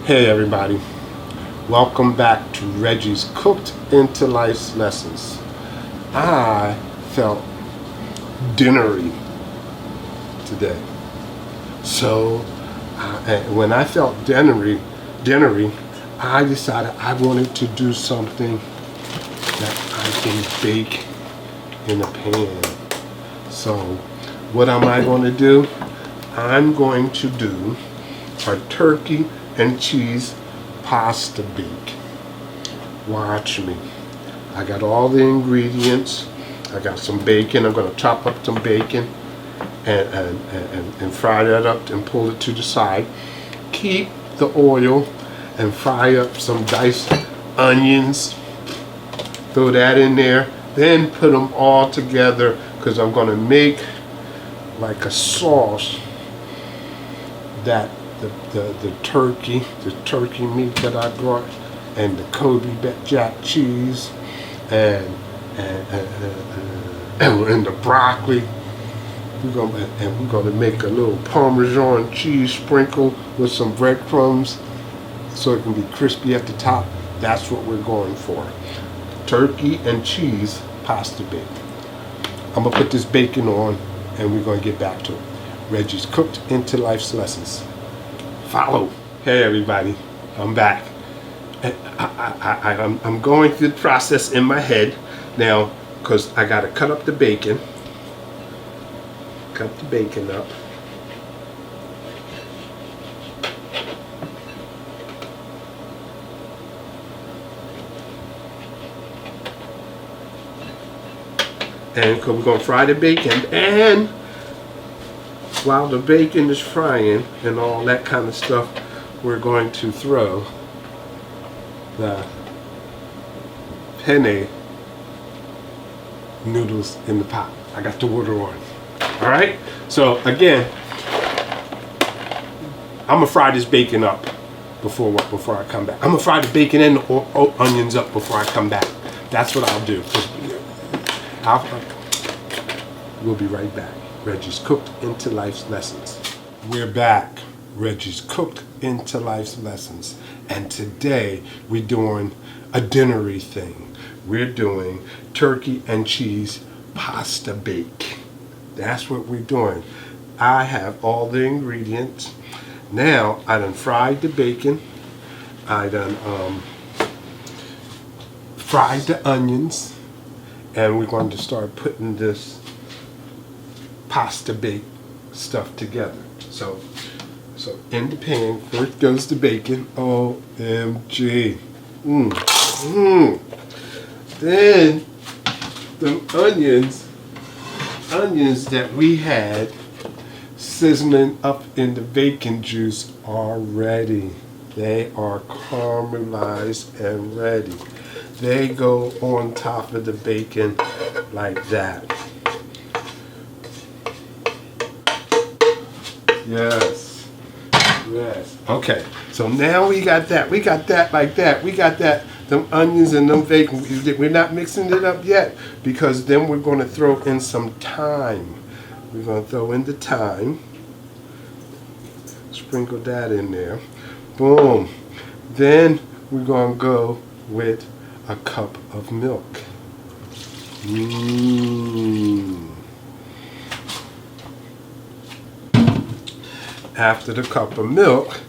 Hey everybody, welcome back to Reggie's Cooked into Life's Lessons. I felt dinnery today. So when I felt dinnery, I decided I wanted to do something that I can bake in a pan. So what am I going to do? I'm going to do a turkey and cheese pasta bake. Watch me. I got all the ingredients. I got some bacon. I'm going to chop up some bacon and fry that up and pull it to the side. Keep the oil and fry up some diced onions. Throw that in there. Then put them all together because I'm going to make like a sauce that the turkey meat that I brought, and the colby jack cheese, and the broccoli. We're gonna make a little parmesan cheese sprinkle with some breadcrumbs, so it can be crispy at the top. That's what we're going for. Turkey and cheese pasta bake. I'm gonna put this bacon on, and we're gonna get back to it. Reggie's Cooked into Life's Lessons. Follow. Hey everybody, I'm back. I'm going through the process in my head now because I got to cut up the bacon. Cut the bacon up. And we're going to fry the bacon, and while the bacon is frying and all that kind of stuff, we're going to throw the penne noodles in the pot. I got the water on. Alright? So again, I'm going to fry this bacon up before I come back. I'm going to fry the bacon and the onions up before I come back. That's what I'll do. We'll be right back. Reggie's Cooked into Life's Lessons. We're back. Reggie's Cooked into Life's Lessons. And today we're doing a dinnery thing. We're doing turkey and cheese pasta bake. That's what we're doing. I have all the ingredients. Now I done fried the bacon. I done fried the onions. And we're going to start putting this pasta bake stuff together. So in the pan, first goes the bacon. OMG. Then the onions that we had sizzling up in the bacon juice are ready. They are caramelized and ready. They go on top of the bacon like that. Yes. Okay. So now we got that. We got that like that. We got that. Them onions and them bacon. We're not mixing it up yet because then we're going to throw in some thyme. We're going to throw in the thyme. Sprinkle that in there. Boom. Then we're going to go with a cup of milk. After the cup of milk,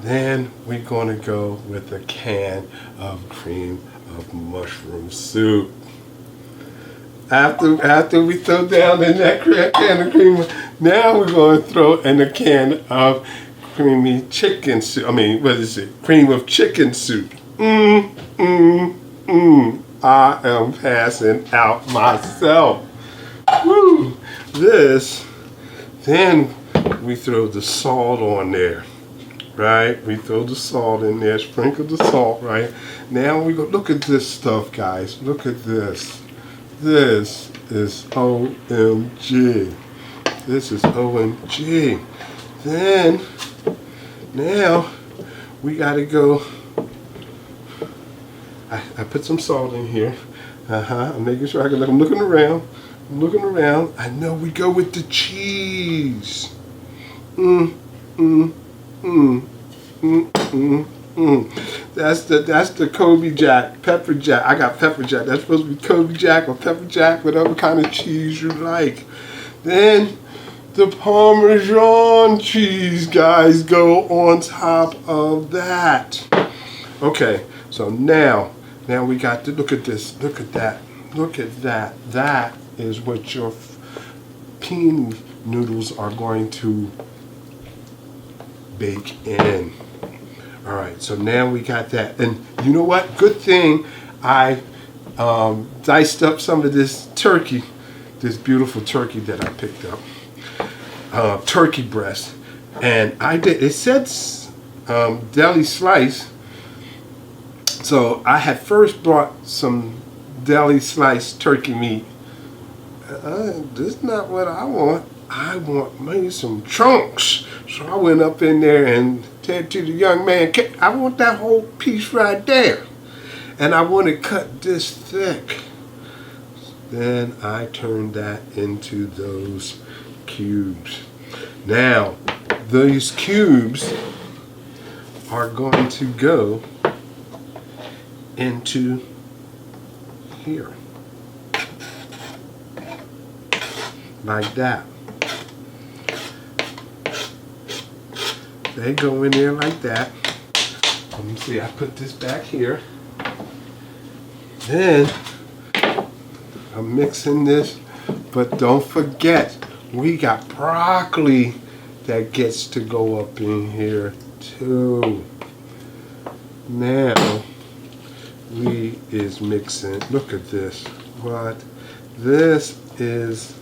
then we're going to go with a can of cream of mushroom soup. After we throw down in that can of cream, now we're going to throw in a can of creamy chicken soup. Cream of chicken soup. I am passing out myself. Woo! Then we throw the salt on there, right? We throw the salt in there, sprinkle the salt, right? Now we go, look at this stuff, guys. Look at this. This is OMG. This is OMG. Then, now, we gotta go. I put some salt in here. I'm making sure I'm looking around. I know we go with the cheese. That's the Colby Jack, pepper jack. I got pepper jack. That's supposed to be Colby Jack or pepper jack, whatever kind of cheese you like. Then the Parmesan cheese, guys, go on top of that. Okay, so now we got to look at this. Look at that. Look at that. That is what your penne noodles are going to bake in. All right, so now we got that. And you know what? Good thing I diced up some of this turkey, this beautiful turkey that I picked up, turkey breast. And it said deli slice. So I had first bought some deli sliced turkey meat. This is not what I want. I want maybe some chunks. So I went up in there and said to the young man, I want that whole piece right there. And I want it cut this thick. Then I turned that into those cubes. Now, these cubes are going to go into here. Like that. They go in there like that. Let me see, I put this back here. Then I'm mixing this, but don't forget, we got broccoli that gets to go up in here too. Now we is mixing. Look at this. What? This is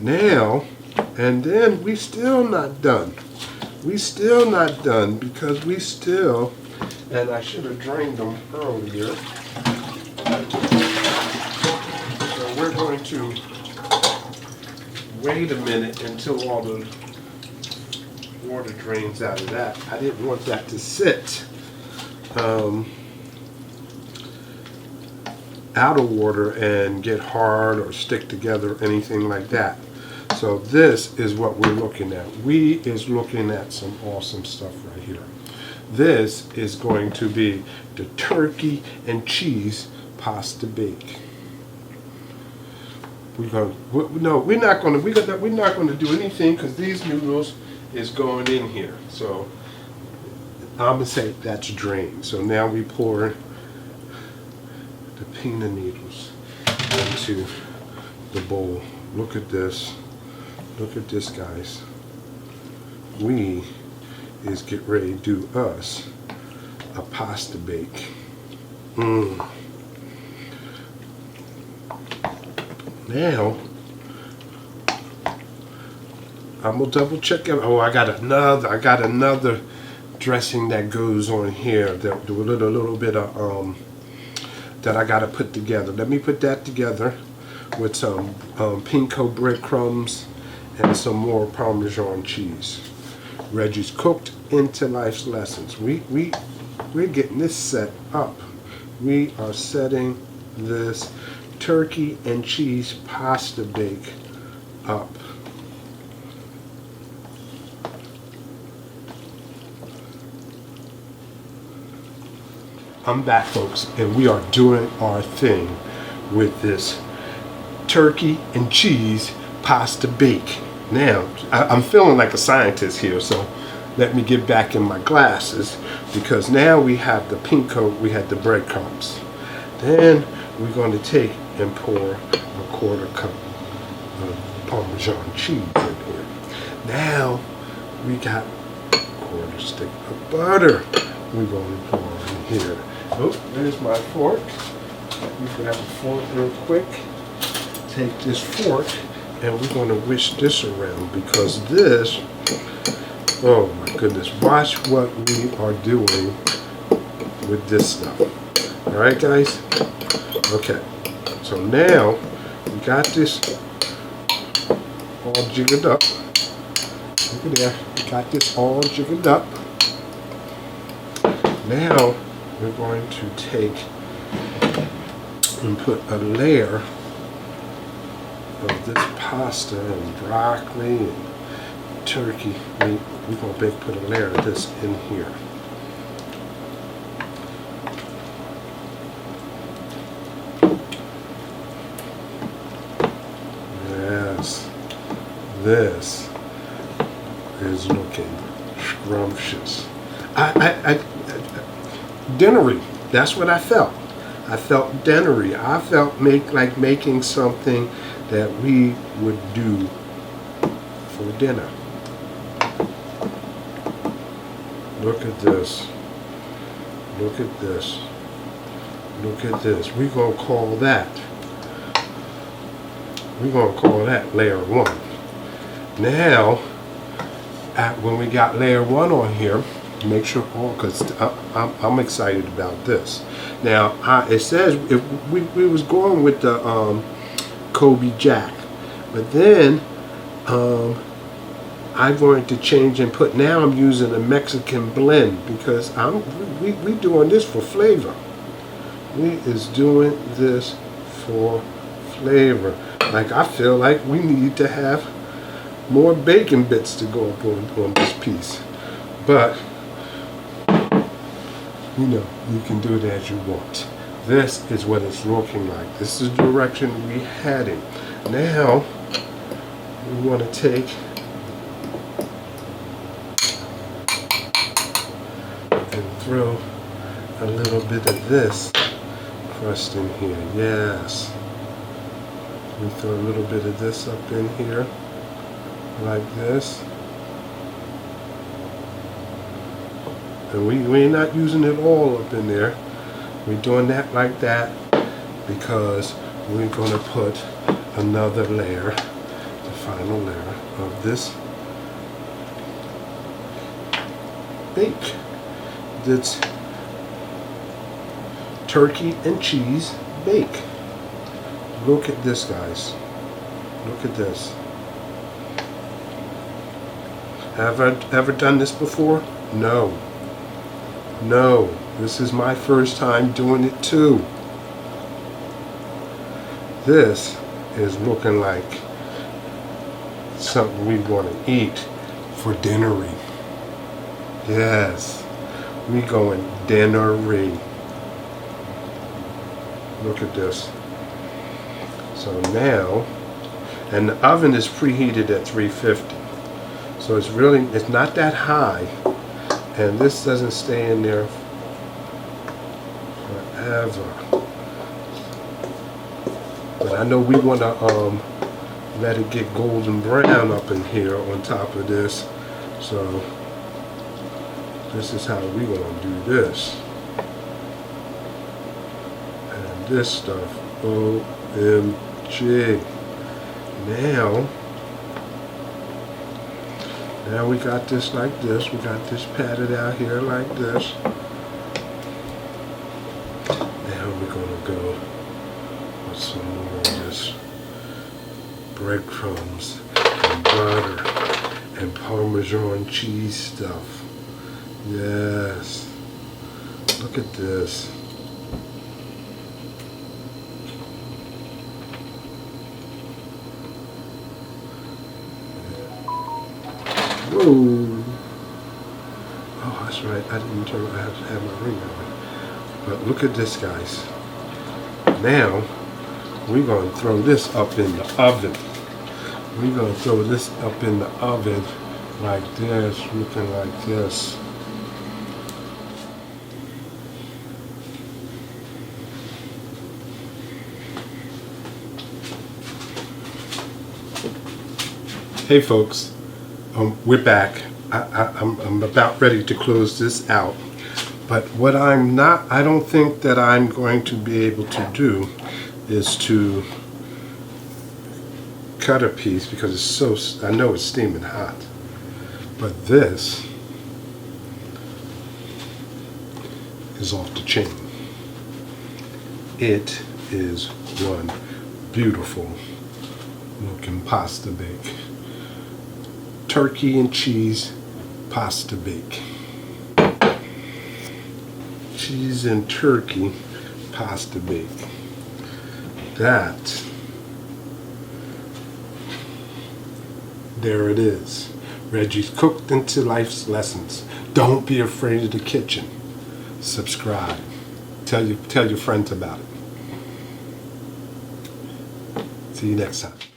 Now, and then we still not done. We still not done because we still, and I should have drained them earlier. So we're going to wait a minute until all the water drains out of that. I didn't want that to sit out of water and get hard or stick together or anything like that. So this is what we're looking at. We is looking at some awesome stuff right here. This is going to be the turkey and cheese pasta bake. We're not going to do anything because these noodles is going in here. So I'm gonna say that's drained. So now we pour the penne noodles into the bowl. Look at this. Look at this, guys. We is get ready to do us a pasta bake. Now I'm gonna double check it. Oh, I got another dressing that goes on here. That do a little bit of that I gotta put together. Let me put that together with some panko breadcrumbs and some more Parmesan cheese. Reggie's Cooked into Life's Lessons. We're getting this set up. We are setting this turkey and cheese pasta bake up. I'm back, folks, and we are doing our thing with this turkey and cheese pasta bake. Now, I'm feeling like a scientist here, so let me get back in my glasses because now we have the panko, we had the breadcrumbs. Then we're going to take and pour a quarter cup of Parmesan cheese in here. Now we got a quarter stick of butter. We're going to pour in here. Oh, there's my fork. You can have a fork real quick. Take this fork and we're going to whisk this around because this, oh my goodness, watch what we are doing with this stuff. All right, guys? Okay, so now we got this all jiggered up. Look at there, we got this all jiggered up. Now we're going to take and put a layer of this pasta and broccoli turkey meat. We're going to put a layer of this in here. Yes, this is looking scrumptious. Dinnery. That's what I felt. I felt dinnery. I felt like making something that we would do for dinner. Look at this. Look at this. Look at this. We're going to call that layer 1. Now, when we got layer 1 on here, make sure because I'm excited about this. Now, it says if we was going with the Colby Jack, but then I'm going to change and put. Now I'm using a Mexican blend because we doing this for flavor. We is doing this for flavor. Like I feel like we need to have more bacon bits to go up on this piece, but you know, you can do it as you want. This is what it's looking like. This is the direction we're heading. Now, we want to take and throw a little bit of this crust in here. Yes. We throw a little bit of this up in here, like this. And we're not using it all up in there. We're doing that like that because we're going to put another layer, the final layer of this bake. That's turkey and cheese bake. Look at this, guys. Look at this. Have I ever done this before? No. No, this is my first time doing it too. This is looking like something we want to eat for dinnery. Yes, we going dinnery. Look at this. So now, and the oven is preheated at 350. So it's not that high. And this doesn't stay in there forever. But I know we want to let it get golden brown up in here on top of this. So this is how we're going to do this. And this stuff, OMG. Now we got this like this. We got this patted out here like this. Now we're going to go with some more of this breadcrumbs and butter and Parmesan cheese stuff. Yes. Look at this. Whoa. Oh, that's right. I didn't turn. I have to have my ring on. But look at this, guys. Now we're going to throw this up in the oven. We're going to throw this up in the oven like this, looking like this. Hey folks, we're back. I'm about ready to close this out. But what I don't think that I'm going to be able to do is to cut a piece because it's so, I know it's steaming hot. But this is off the chain. It is one beautiful looking pasta bake. Turkey and cheese pasta bake. Cheese and turkey pasta bake. That, there it is. Reggie's Cooked Into Life's Lessons. Don't be afraid of the kitchen. Subscribe. Tell your friends about it. See you next time.